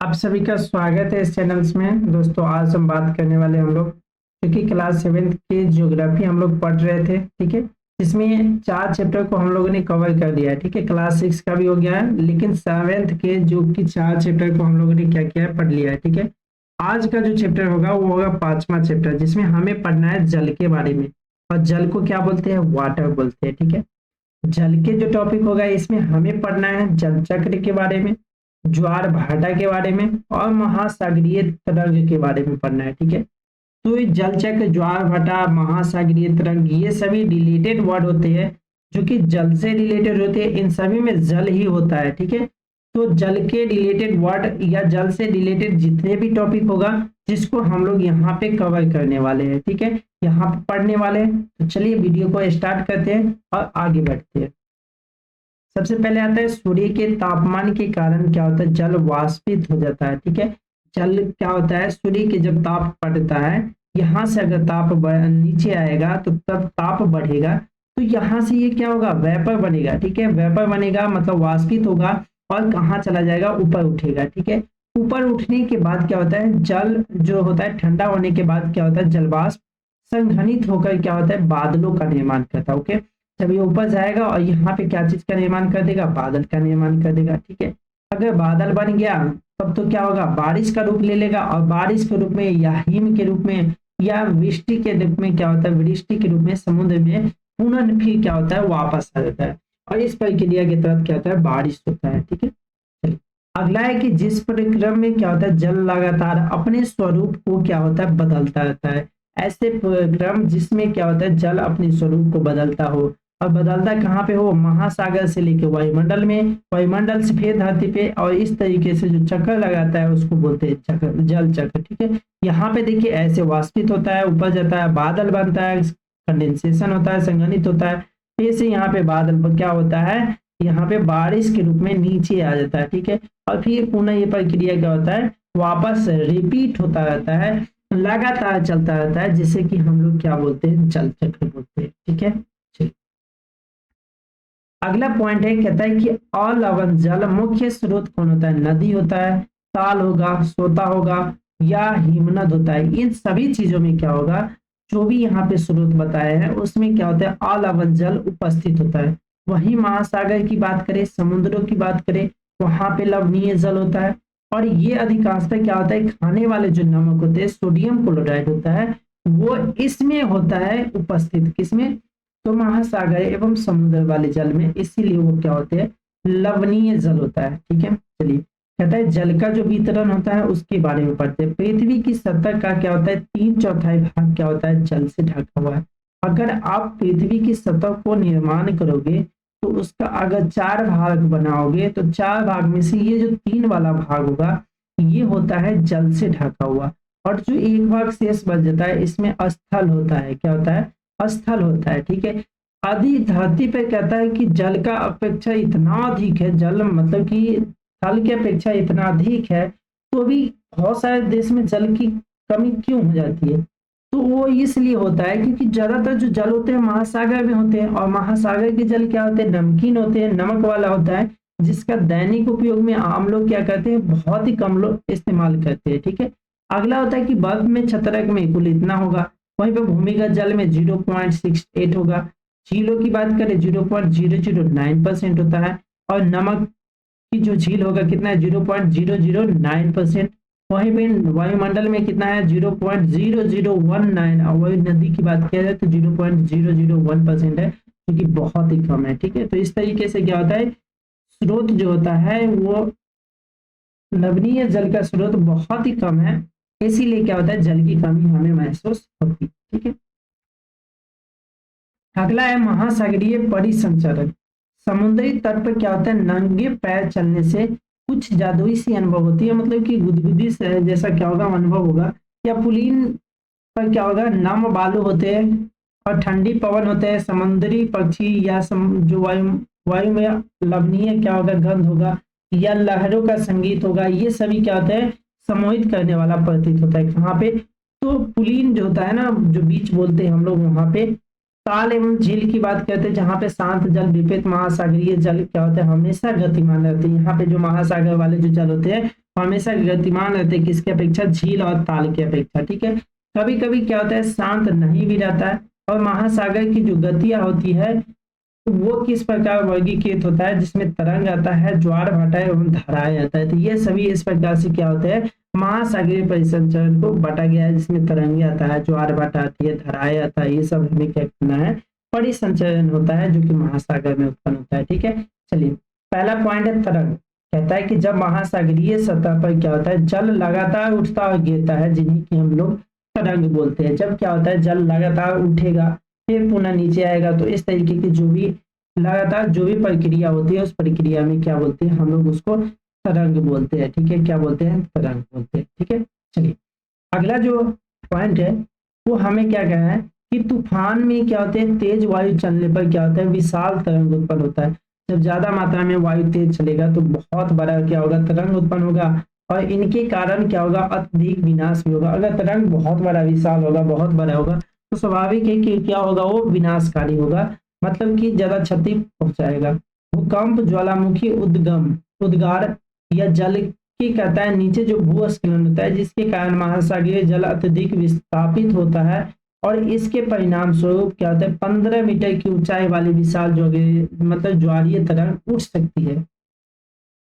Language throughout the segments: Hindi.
आप सभी का स्वागत है इस चैनल्स में। दोस्तों आज हम बात करने वाले हम लोग, क्योंकि क्लास 7th के ज्योग्राफी हम लोग पढ़ रहे थे, ठीक है। इसमें 4 चैप्टर को हम लोगों ने कवर कर दिया है, ठीक है। क्लास 6 का भी हो गया है, लेकिन 7th के जो कि 4 चैप्टर को हम लोगों ने क्या किया है, पढ़ लिया है, ठीक है। आज का जो चैप्टर होगा वो होगा 5वां चैप्टर, जिसमें हमें पढ़ना है जल के बारे में। और जल को क्या बोलते हैं? वाटर बोलते हैं, ठीक है। जल के जो टॉपिक होगा इसमें हमें पढ़ना है जल चक्र के बारे में, ज्वार भाटा के बारे में और महासागरीय तरंग के बारे में पढ़ना है, ठीक है। तो ये जल चक्र, ज्वार भाटा, महासागरीय तरंग, ये सभी रिलेटेड वर्ड होते हैं, जो कि जल से रिलेटेड होते हैं। इन सभी में जल ही होता है, ठीक है। तो जल के रिलेटेड वर्ड या जल से रिलेटेड जितने भी टॉपिक होगा, जिसको हम लोग यहाँ पे कवर करने वाले हैं, ठीक है, यहाँ पे पढ़ने वाले हैं। तो चलिए वीडियो को स्टार्ट करते हैं और आगे बढ़ते हैं। सबसे पहले आता है सूर्य के तापमान के कारण क्या होता है, जल वाष्पित हो जाता है, ठीक है। जल क्या होता है, सूर्य के जब ताप बढ़ता है, यहाँ से अगर ताप नीचे आएगा तो तब ताप बढ़ेगा, तो यहाँ से ये क्या होगा, वेपर बनेगा, ठीक है। वेपर बनेगा मतलब वाष्पित होगा और कहाँ चला जाएगा, ऊपर उठेगा, ठीक है। ऊपर उठने के बाद क्या होता है, जल जो होता है ठंडा होने के बाद क्या होता है, जलवाष्प संघनित होकर क्या होता है, बादलों का निर्माण करता है, ओके। जब ये ऊपर जाएगा और यहाँ पे क्या चीज का निर्माण कर देगा, बादल का निर्माण कर देगा, ठीक है। अगर बादल बन गया तब तो क्या होगा, बारिश का रूप ले लेगा, और बारिश के रूप में या हिम के रूप में या वृष्टि के रूप में क्या होता है, वृष्टि के रूप में समुद्र में पुनः फिर क्या होता है, वापस आ जाता है। और इस प्रक्रिया के तहत क्या होता है, बारिश होता है, ठीक है। चलिए, अगला है कि जिस परिक्रम में क्या होता है, जल लगातार अपने स्वरूप को क्या होता है, बदलता रहता है। ऐसे परिक्रम जिसमें क्या होता है, जल अपने स्वरूप को बदलता हो, और बदलता कहाँ पे हो, महासागर से लेके वायुमंडल में, वायुमंडल से फिर धरती पे, और इस तरीके से जो चक्कर लगाता है उसको बोलते हैं चक्र, जल चक्र, ठीक है। यहाँ पे देखिए ऐसे वाष्पित होता है, ऊपर जाता है, बादल बनता है, कंडेंसेशन होता है, संघनित होता है, फिर से यहाँ पे बादल पर क्या होता है, यहाँ पे बारिश के रूप में नीचे आ जाता है, ठीक है। और फिर पुनः ये प्रक्रिया क्या होता है, वापस रिपीट होता रहता है, लगातार चलता रहता है, जिसे कि हम लोग क्या बोलते हैं, जल चक्र बोलते हैं, ठीक है। अगला पॉइंट है, कहता है कि अलवण जल मुख्य स्रोत कौन होता है, नदी होता है, ताल होगा, सोता होगा या हिमनद होता है। इन सभी चीजों में क्या होगा, जो भी यहाँ पे स्रोत बताए हैं उसमें क्या होता है, अलवण जल उपस्थित होता है। वही महासागर की बात करें, समुद्रों की बात करें, वहां पे लवणीय जल होता है। और ये अधिकांशतः क्या होता है, खाने वाले जो नमक होते हैं, सोडियम क्लोराइड होता है, वो इसमें होता है उपस्थित, किसमें, तो महासागर एवं समुद्र वाले जल में, इसीलिए वो क्या होते हैं, लवणीय जल होता है, ठीक है। चलिए, कहता है जल का जो वितरण होता है उसके बारे में पढ़ते हैं। पृथ्वी की सतह का क्या होता है, 3/4 भाग क्या होता है, जल से ढका हुआ है। अगर आप पृथ्वी की सतह को निर्माण करोगे तो उसका अगर 4 भाग बनाओगे, तो 4 भाग में से ये जो 3 वाला भाग होगा ये होता है जल से ढका हुआ, और जो एक भाग शेष बच जाता है इसमें स्थल होता है, क्या होता है, स्थल होता है, ठीक है। आदि धरती पे कहता है कि जल का अपेक्षा इतना अधिक है, जल मतलब कि थल की अपेक्षा इतना अधिक है, तो भी बहुत सारे देश में जल की कमी क्यों हो जाती है, तो वो इसलिए होता है क्योंकि ज्यादातर जो जल होते हैं महासागर में होते हैं, और महासागर के जल क्या होते हैं, नमकीन होते हैं, नमक वाला होता है, जिसका दैनिक उपयोग में आम लोग क्या करते हैं, बहुत ही कम लोग इस्तेमाल करते हैं, ठीक है। अगला होता है कि बर्फ में छत्रक में कुल इतना होगा, वहीं पे भूमिगत जल में 0.68 होगा। झीलों की बात करें 0.009% होता है, और नमक की जो झील होगा कितना है, 0.009%। वहीं पे वायुमंडल में कितना है, 0.0019, और वही नदी की बात किया जाए तो 0.001% है, जो कि बहुत ही कम है, ठीक है। तो इस तरीके से क्या होता है, स्रोत जो होता है वो लवणीय जल का स्रोत बहुत ही कम है, इसीलिए क्या होता है, जल की कमी हमें महसूस होती है, ठीक है। अगला है महासागरीय परिसंचरण। समुद्री तट पर क्या होता है, नंगे पैर चलने से कुछ जादुई सी अनुभव होती है, मतलब कि गुदगुदी से जैसा क्या होगा, अनुभव होगा। या पुलिन पर क्या होगा, नम बालू होते हैं और ठंडी पवन होते हैं, समुद्री पक्षी या जो वायु में लवणीय क्या होगा, गंध होगा, या लहरों का संगीत होगा, ये सभी क्या होते हैं, सम्मोहित करने वाला प्रतीत होता है। कहाँ पे, तो पुलिन जो होता है ना, जो बीच बोलते हैं हम लोग, वहां पे ताल एवं झील की बात करते हैं, जहाँ पे शांत जल, विपरीत महासागरीय जल क्या होता है, हमेशा गतिमान रहते हैं। यहाँ पे जो महासागर वाले जो जल होते हैं हमेशा गतिमान रहते हैं किसके अपेक्षा, झील और ताल की अपेक्षा, ठीक है। कभी कभी क्या होता है शांत नहीं भी रहता है। और महासागर की जो गतियां होती है तो वो किस प्रकार वर्गीकृत होता है, जिसमें तरंग आता है, ज्वार भाटा एवं धाराएं आता है। तो ये सभी इस प्रकार से क्या होते हैं, महासागरीय परिसंचरण को बांटा गया है, जिसमें तरंगे आता है, ज्वार भाटा आती है, धाराएं आता है। ये सब हमें क्या करना है, परिसंचरण होता है जो कि महासागर में उत्पन्न होता है, ठीक है। चलिए पहला पॉइंट है तरंग। कहता है कि जब महासागरीय सतह पर क्या होता है, जल लगातार उठता और गिरता है, जिन्हीं की हम लोग तरंग बोलते हैं। जब क्या होता है, जल लगातार उठेगा फिर पुनः नीचे आएगा, तो इस तरीके की जो भी लगातार जो भी प्रक्रिया होती है उस प्रक्रिया में क्या बोलते हैं, हम लोग उसको तरंग बोलते हैं, ठीक है। क्या बोलते हैं, तरंग बोलते हैं, ठीक है। चलिए अगला जो पॉइंट है वो हमें क्या कहना है कि तूफान में क्या होते हैं, तेज वायु चलने पर क्या होता है, विशाल तरंग उत्पन्न होता है। जब ज्यादा मात्रा में वायु तेज चलेगा तो बहुत बड़ा क्या होगा, तरंग उत्पन्न होगा। और इनके कारण क्या होगा, अत्यधिक विनाश भी होगा। अगर तरंग बहुत बड़ा विशाल होगा, बहुत बड़ा होगा, तो स्वाभाविक है कि क्या होगा, वो विनाशकारी होगा, मतलब कि ज्यादा क्षति पहुंचाएगा। भूकंप, ज्वालामुखी उद्गम, उद्गार या जल की कहता है नीचे जो भूस्खलन होता है, जिसके कारण महासागरीय जल अत्यधिक विस्थापित होता है। और इसके परिणाम स्वरूप क्या होता है, 15 मीटर की ऊंचाई वाली विशाल मतलब ज्वारीय तरंग उठ सकती है।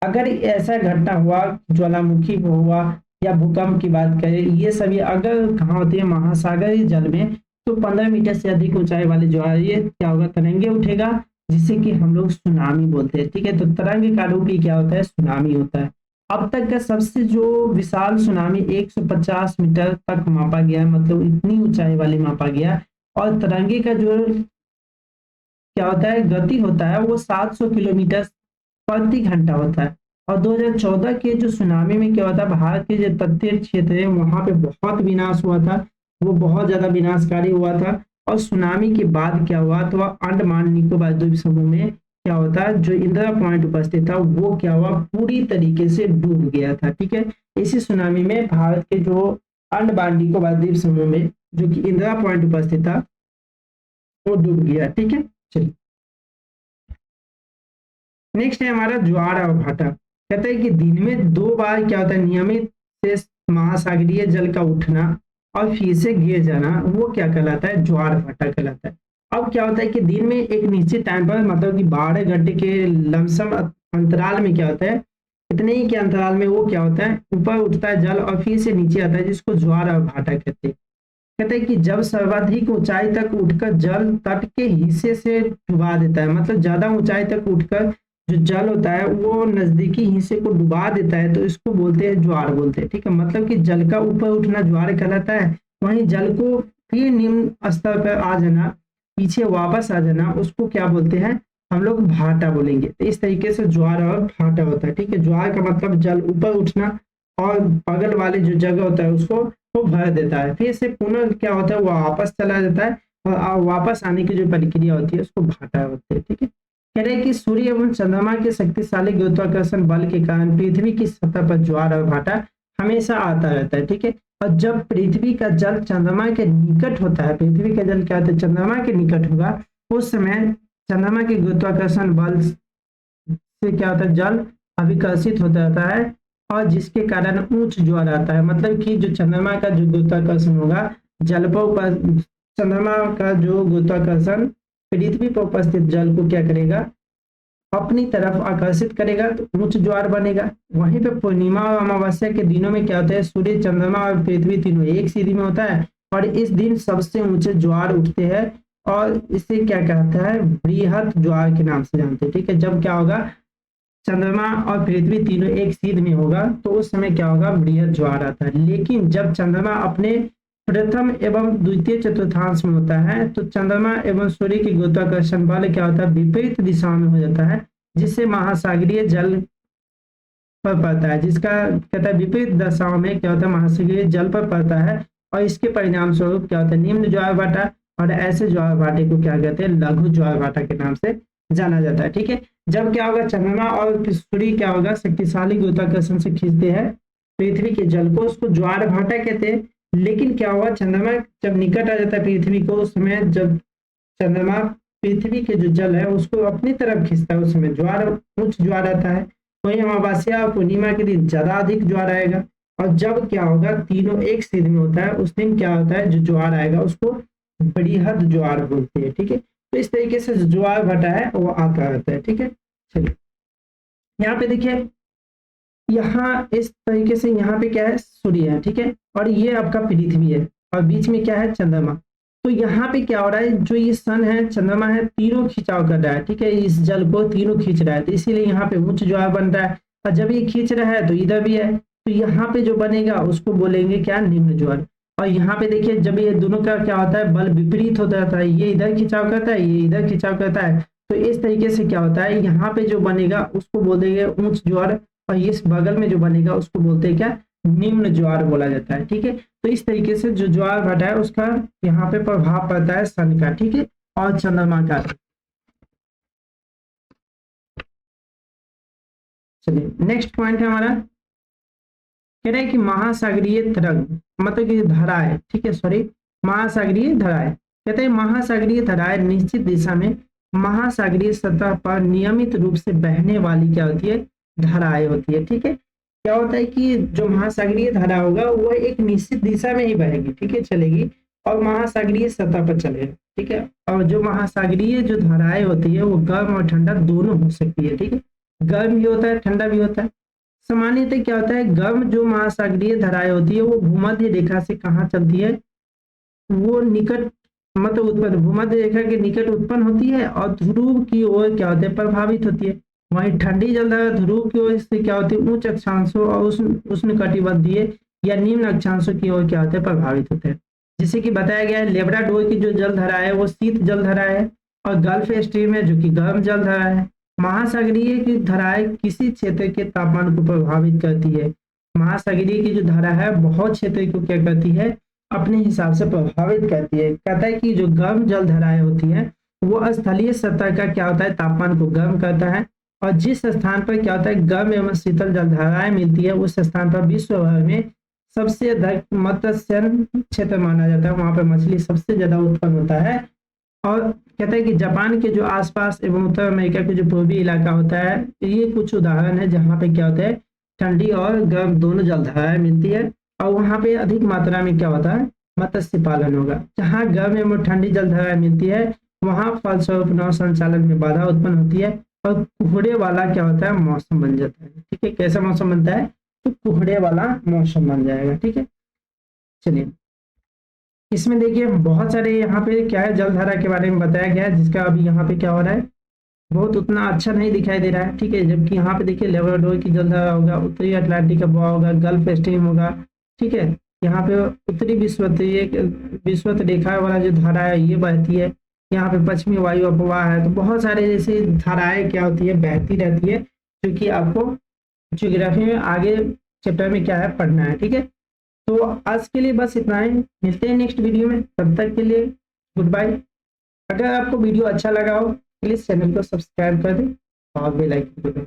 अगर ऐसा घटना हुआ, ज्वालामुखी हुआ या भूकंप की बात करें, ये सभी अगर कहाँ होती है, महासागरीय जल में, तो 15 मीटर से अधिक ऊंचाई वाले ज्वारीय क्या होगा, तरंगे उठेगा, जिसे कि हम लोग सुनामी बोलते हैं, ठीक है। तो तरंग का रूप ही क्या होता है, सुनामी होता है। अब तक का सबसे जो विशाल सुनामी 150 मीटर तक मापा गया, मतलब इतनी ऊंचाई वाली मापा गया। और तरंगे का जो क्या होता है, गति होता है, वो 700 किलोमीटर प्रति घंटा होता है। और 2014 के जो सुनामी में क्या होता है, भारत के जो तटीय क्षेत्र है वहां पे बहुत विनाश हुआ था, वो बहुत ज्यादा विनाशकारी हुआ था। और सुनामी के बाद क्या हुआ, तो अंडमान निकोबार द्वीप समूह में क्या होता है, जो इंदिरा पॉइंट उपस्थित था वो क्या हुआ, पूरी तरीके से डूब गया था, ठीक है। इसी सुनामी में भारत के जो अंडमान निकोबार द्वीप समूह में जो कि इंदिरा पॉइंट उपस्थित था वो डूब गया, ठीक है। चलिए नेक्स्ट है हमारा ज्वार और भाटा। कहता है कि दिन में 2 बार क्या होता है, नियमित से महासागरीय जल का उठना और फिर से गिर जाना, वो क्या कहलाता है, ज्वार भाटा कहलाता है। अब क्या होता है कि दिन में एक निश्चित टाइम पर, मतलब कि 12 घंटे के लमसम अंतराल में क्या होता है, इतने ही के अंतराल में वो क्या होता है, ऊपर उठता है जल और फिर से नीचे आता है, जिसको ज्वार और भाटा कहते हैं। कहते हैं कि जब सर्वाधिक ऊंचाई तक उठकर जल तट के हिस्से से डुबा देता है, मतलब ज्यादा ऊंचाई तक उठकर जो जल होता है वो नजदीकी हिस्से को डुबा देता है, तो इसको बोलते हैं ज्वार बोलते हैं, ठीक है। मतलब कि जल का ऊपर उठना ज्वार कहलाता है, वहीं जल को फिर निम्न स्तर पर आ जाना, पीछे वापस आ जाना, उसको क्या बोलते हैं, हम लोग भाटा बोलेंगे। तो इस तरीके से ज्वार और भाटा होता है, ठीक है। ज्वार का मतलब जल ऊपर उठना और बगल वाले जो जगह होता है उसको वो भर देता है, फिर से पुनः क्या होता है, वो वापस चला जाता है, और वापस आने की जो प्रक्रिया होती है उसको भाटा होती है, ठीक है। कह रहे हैं कि सूर्य एवं चंद्रमा के शक्तिशाली गुरुत्वाकर्षण बल के कारण पृथ्वी की सतह पर ज्वार और भाटा हमेशा आता रहता है, ठीक है। और जब पृथ्वी का जल चंद्रमा के निकट होता है, पृथ्वी का जल क्या होता है, चंद्रमा के निकट होगा, उस समय चंद्रमा के गुरुत्वाकर्षण बल से क्या होता है, जल अभिकर्षित होता रहता है, और जिसके कारण उच्च ज्वार आता है। मतलब कि जो चंद्रमा का जो गुरुत्वाकर्षण होगा, जल पर चंद्रमा का जो गुरुत्वाकर्षण पृथ्वी पर उपस्थित जल को क्या करेगा, अपनी तरफ आकर्षित करेगा, तो उच्च ज्वार बनेगा। वहीं पे पूर्णिमा और अमावस्या के दिनों में क्या होता है, सूर्य, चंद्रमा और पृथ्वी तीनों एक सीधी में होता है, और इस दिन सबसे ऊंचे ज्वार उठते हैं, और इसे क्या कहता है, बृहत ज्वार के नाम से जानते हैं, ठीक है। जब क्या होगा, चंद्रमा और पृथ्वी तीनों एक सीध में होगा, तो उस समय क्या होगा, बृहत ज्वार आता है। लेकिन जब चंद्रमा अपने प्रथम एवं द्वितीय चतुर्थांश में होता है, तो चंद्रमा एवं सूर्य की गुरुत्वाकर्षण बल क्या होता है, विपरीत दिशा में हो जाता है, जिससे महासागरीय जल पर पड़ता है, जिसका कहता है विपरीत दशाओं में क्या होता है, महासागरीय जल पर पड़ता है, और इसके परिणाम स्वरूप क्या होता है, निम्न ज्वार भाटा। और ऐसे ज्वार भाटे को क्या कहते हैं, लघु ज्वार भाटा के नाम से जाना जाता है, ठीक है। जब क्या होगा, चंद्रमा और सूर्य क्या होगा, शक्तिशाली गुरुत्वाकर्षण से खींचते हैं पृथ्वी के जल को, उसको ज्वार भाटा कहते हैं। लेकिन क्या हुआ, चंद्रमा जब निकट आ जाता है पृथ्वी को, उस समय जब चंद्रमा पृथ्वी के जो जल है उसको अपनी तरफ खींचता है, उस समय ज्वार, उच्च ज्वार आता है। वही अमावस्या और पूर्णिमा के दिन ज्यादा अधिक ज्वार आएगा। और जब क्या होगा, तीनों एक से दिन होता है, उस दिन क्या होता है, जो ज्वार आएगा उसको बृहद ज्वार बोलते हैं। ठीक है, तो इस तरीके से जो ज्वार भाटा है वो आता रहता है। ठीक है, चलिए यहाँ पे देखिए, यहाँ इस तरीके से यहाँ पे क्या है, सूर्य है। ठीक है, और ये आपका पृथ्वी है और बीच में क्या है, चंद्रमा। तो यहाँ पे क्या हो रहा है, जो ये सन है, चंद्रमा है, तीनों खिंचाव कर रहा है। ठीक है, इस जल को तीनों खींच रहा है, तो इसीलिए यहाँ पे उच्च ज्वार बन रहा है। और जब ये खींच रहा है तो इधर भी है, तो यहाँ पे जो बनेगा उसको बोलेंगे क्या, निम्न ज्वार। और यहाँ पे देखिए, जब ये दोनों का क्या होता है, बल विपरीत होता रहता है, ये इधर खिंचाव करता है, ये इधर खिंचाव करता है, तो इस तरीके से क्या होता है, यहाँ पे जो बनेगा उसको बोल देंगे ऊंच ज्वार, और इस बगल में जो बनेगा उसको बोलते हैं क्या, निम्न ज्वार बोला जाता है। ठीक है, तो इस तरीके से जो ज्वार भाटा है उसका यहाँ पे प्रभाव पड़ता है सन का। ठीक है, और चंद्रमा का। चलिए नेक्स्ट पॉइंट है हमारा, कह रहे हैं कि महासागरीय तरंग, मतलब कि धाराएं, ठीक है, सॉरी, महासागरीय धाराएं। कहते हैं महासागरीय धाराएं निश्चित दिशा में महासागरीय सतह पर नियमित रूप से बहने वाली क्या होती है, धाराएं होती है। ठीक है, क्या होता है कि जो महासागरीय धारा होगा वो एक निश्चित दिशा में ही बहेगी। ठीक है, चलेगी और महासागरीय सतह पर चलेगा। ठीक है, और जो महासागरीय जो धाराएं होती है वो गर्म और ठंडा दोनों हो सकती है। ठीक है, गर्म भी होता है, ठंडा भी होता है। सामान्यतः क्या होता है, गर्म जो महासागरीय धाराएं होती है वो भूमध्य रेखा से कहाँ चलती है, वो निकट, मतलब उत्पन्न, भूमध्य रेखा के निकट उत्पन्न होती है और ध्रुव की ओर क्या होते हैं, प्रभावित होती है। वहीं ठंडी जलधारा ध्रुव की ओर से क्या होती है, उच्च अक्षांशों और उष्ण कटिबंधीय या निम्न अक्षांशों की ओर क्या होते हैं, प्रभावित होते हैं। जैसे कि बताया गया है, लेब्राडोर की जो जलधारा है वो शीत जलधारा है, और गल्फ स्ट्रीम है जो कि गर्म जलधारा है। महासागरीय की धाराएं किसी क्षेत्र के तापमान को प्रभावित करती है। महासागरीय की जो धारा है बहुत क्षेत्र को क्या करती है, अपने हिसाब से प्रभावित करती है। कहता है कि जो गर्म जल धाराएं होती है वो स्थलीय सतह का क्या होता है, तापमान को गर्म करता है। और जिस स्थान पर क्या होता है, गर्म एवं शीतल जल धाराएं मिलती है, उस स्थान पर विश्व भर में सबसे अधिक मत्स्य क्षेत्र माना जाता है, वहां पर मछली सबसे ज्यादा उत्पन्न होता है। और कहता है कि जापान के जो आसपास एवं उत्तर अमेरिका के जो पूर्वी इलाका होता है, ये कुछ उदाहरण है जहाँ पे क्या होता है, ठंडी और गर्म दोनों जलधाराएं मिलती है, और वहाँ पे अधिक मात्रा में क्या होता है, मत्स्य पालन होगा। जहाँ गर्म एवं ठंडी जलधाराएं मिलती है वहाँ फलस्वरूप नौ संचालन में बाधा उत्पन्न होती है और कोहरे वाला क्या होता है, मौसम बन जाता है। ठीक है, कैसा मौसम बनता है, तो कोहरे वाला मौसम बन जाएगा। ठीक है, चलिए इसमें देखिए बहुत सारे यहाँ पे क्या है, जलधारा के बारे में बताया गया है, जिसका अभी यहाँ पे क्या हो रहा है, बहुत उतना अच्छा नहीं दिखाई दे रहा है। ठीक है, जबकि यहाँ पे देखिए लेब्राडोर की जलधारा होगा, उत्तरी अटलांटिक का बहाव होगा, गल्फ स्ट्रीम होगा। ठीक है, यहाँ पे उत्तरी विषुवत रेखा वाला जो धारा है ये बहती है, यहाँ पे पश्चिमी वायु अपवाह है। तो बहुत सारे जैसे धाराएं क्या होती है, बहती रहती है, जो कि आपको ज्योग्राफी में आगे चैप्टर में क्या है, पढ़ना है। ठीक है, तो आज के लिए बस इतना ही, मिलते हैं नेक्स्ट वीडियो में, तब तक के लिए गुड बाय। अगर आपको वीडियो अच्छा लगा हो प्लीज चैनल को सब्सक्राइब कर दें और बेल आइकन को दबाएं।